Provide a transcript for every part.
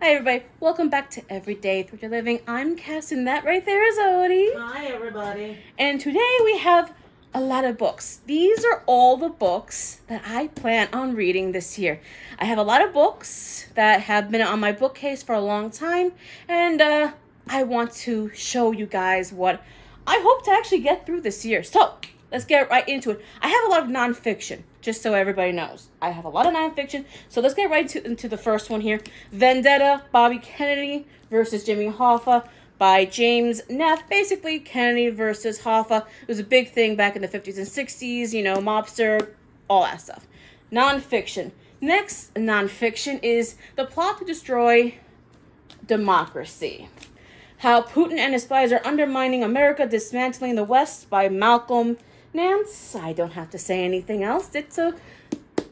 Hi everybody, welcome back to Everyday Through Your Living. I'm Cass and that right there is Odie. Hi everybody. And today we have a lot of books. These are all the books that I plan on reading this year. I have a lot of books that have been on my bookcase for a long time, and I want to show you guys what I hope to actually get through this year. So, let's get right into it. I have a lot of nonfiction, just so everybody knows. I have a lot of nonfiction, so let's get right into the first one here. Vendetta, Bobby Kennedy versus Jimmy Hoffa by James Neff. Basically, Kennedy versus Hoffa. It was a big thing back in the 50s and 60s, you know, mobster, all that stuff. Nonfiction. Next nonfiction is The Plot to Destroy Democracy. How Putin and his spies are undermining America, dismantling the West by Malcolm Nance. I don't have to say anything else. It's a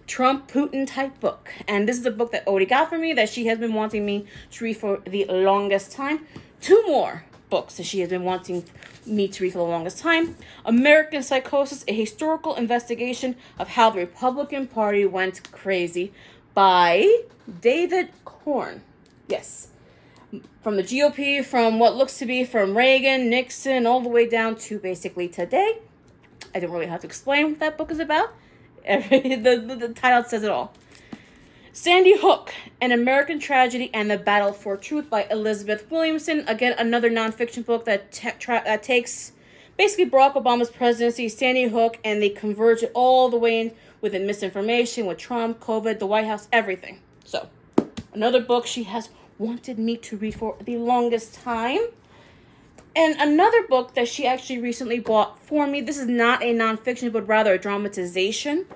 Trump-Putin type book. And this is a book that Odie got for me that she has been wanting me to read for the longest time. Two more books that she has been wanting me to read for the longest time. American Psychosis, a historical investigation of how the Republican Party went crazy by David Korn. Yes. From the GOP, from what looks to be from Reagan, Nixon, all the way down to basically today. I don't really have to explain what that book is about. The title says it all. Sandy Hook, An American Tragedy and the Battle for Truth by Elizabeth Williamson. Again, another nonfiction book that takes basically Barack Obama's presidency, Sandy Hook, and they converge it all the way in with the misinformation, with Trump, COVID, the White House, everything. So, another book she has wanted me to read for the longest time. And another book that she actually recently bought for me. This is not a nonfiction, but rather a dramatization.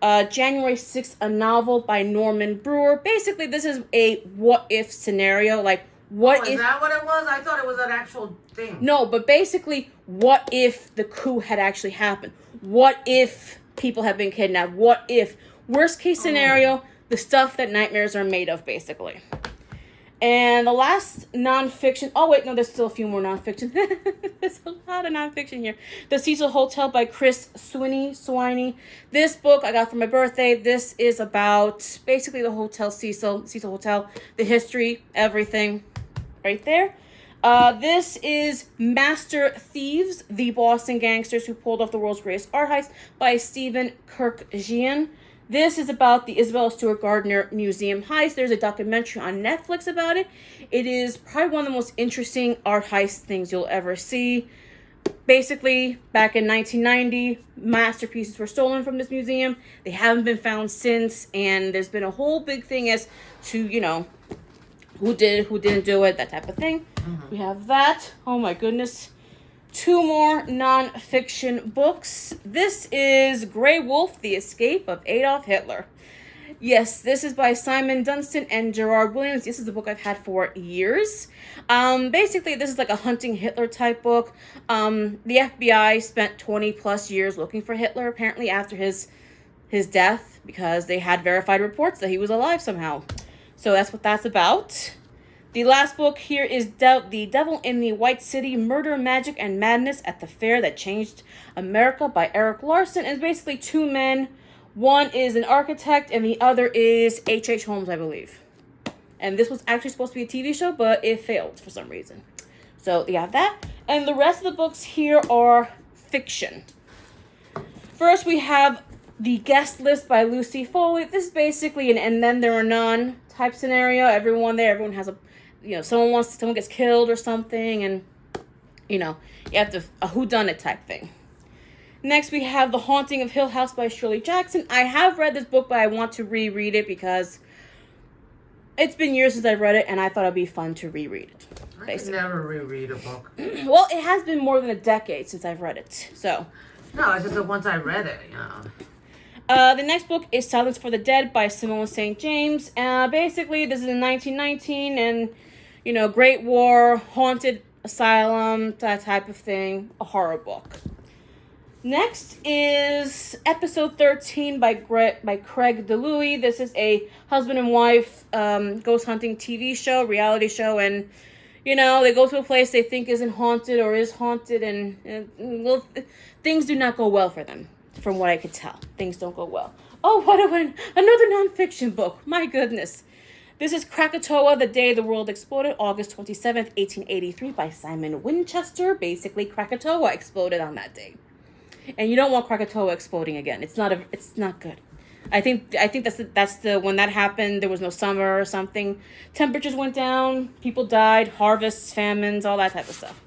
January 6th, a novel by Norman Brewer. Basically, this is a what-if scenario. Like, what if... Is that what it was? I thought it was an actual thing. No, but basically, what if the coup had actually happened? What if people have been kidnapped? What if... Worst-case scenario, the stuff that nightmares are made of, basically. And the last nonfiction... Oh, wait, no, there's still a few more nonfiction. There's a lot of nonfiction here. The Cecil Hotel by Chris Swinney. This book I got for my birthday. This is about basically the Hotel Cecil Hotel, the history, everything right there. This is Master Thieves, the Boston Gangsters who pulled off the world's greatest art heist by Stephen Kurkjian. This is about the Isabella Stewart Gardner Museum heist. There's a documentary on Netflix about it. It is probably one of the most interesting art heist things you'll ever see. Basically, back in 1990, masterpieces were stolen from this museum. They haven't been found since, and there's been a whole big thing as to, you know, who did, who didn't do it, that type of thing. Mm-hmm. We have that. Oh my goodness. Two more nonfiction books. This is Grey Wolf, The Escape of Adolf Hitler. Yes, this is by Simon Dunstan and Gerrard Williams. This is a book I've had for years. Basically, this is like a hunting Hitler type book. The FBI spent 20 plus years looking for Hitler, apparently after his death, because they had verified reports that he was alive somehow. So that's what that's about. The last book here is The Devil in the White City, Murder, Magic, and Madness at the Fair That Changed America by Erik Larson. It's basically two men. One is an architect and the other is H.H. Holmes, I believe. And this was actually supposed to be a TV show, but it failed for some reason. So you have that. And the rest of the books here are fiction. First, we have The Guest List by Lucy Foley. This is basically an and then there are none type scenario. Everyone has a... You know, someone gets killed or something, and, you know, you have to, a whodunit type thing. Next, we have The Haunting of Hill House by Shirley Jackson. I have read this book, but I want to reread it because it's been years since I've read it, and I thought it'd be fun to reread it. Basically. I can never reread a book. Well, it has been more than a decade since I've read it, so. No, it's just that once I read it, you know. The next book is Silence for the Dead by Simone St. James. Basically, this is in 1919, and... You know, Great War, haunted asylum, that type of thing. A horror book. Next is episode 13 by Craig DeLuey. This is a husband and wife ghost hunting TV show, reality show. And, you know, they go to a place they think isn't haunted or is haunted. And well, things do not go well for them, from what I could tell. Things don't go well. Oh, what another nonfiction book. My goodness. This is Krakatoa, the Day the World Exploded, August 27th, 1883, by Simon Winchester. Basically, Krakatoa exploded on that day. And you don't want Krakatoa exploding again. It's not good. I think that's the when that happened, there was no summer or something. Temperatures went down, people died, harvests, famines, all that type of stuff.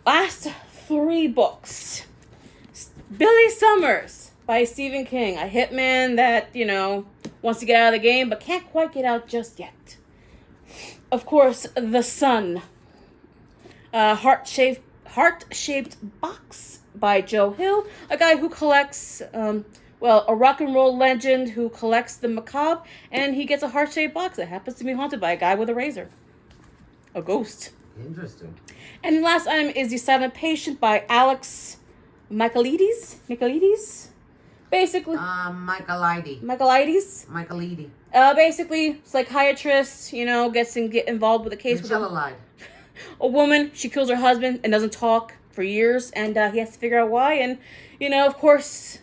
Last 3 books. Billy Summers by Stephen King, a hitman that, wants to get out of the game but can't quite get out just yet. Of course, The Sun. Heart-shaped Box by Joe Hill, a guy who collects, a rock and roll legend who collects the macabre, and he gets a heart-shaped box that happens to be haunted by a guy with a razor. A ghost. Interesting. And the last item is The Silent Patient by Alex Michaelides? Basically. Michaelides. Michaelides. Basically, psychiatrist, get involved with a case with a woman. She kills her husband and doesn't talk for years, and he has to figure out why. And, of course,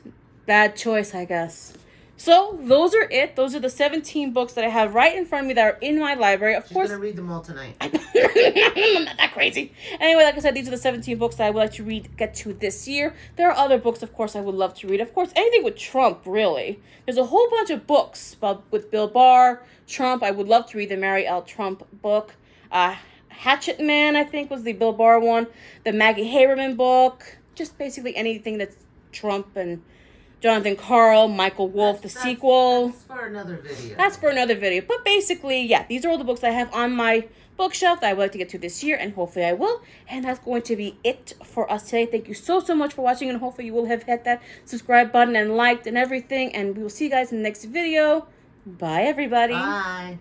bad choice, I guess. So, those are it. Those are the 17 books that I have right in front of me that are in my library. Of course, I'm going to read them all tonight. I'm not that crazy. Anyway, like I said, these are the 17 books that I would like to get to this year. There are other books, of course, I would love to read. Of course, anything with Trump, really. There's a whole bunch of books with Bill Barr, Trump. I would love to read the Mary L. Trump book. Hatchet Man, I think, was the Bill Barr one. The Maggie Haberman book. Just basically anything that's Trump and Jonathan Carl, Michael Wolff, the sequel. That's for another video. But basically, yeah, these are all the books I have on my bookshelf that I would like to get to this year, and hopefully I will. And that's going to be it for us today. Thank you so much for watching, and hopefully you will have hit that subscribe button and liked and everything. And we will see you guys in the next video. Bye, everybody. Bye.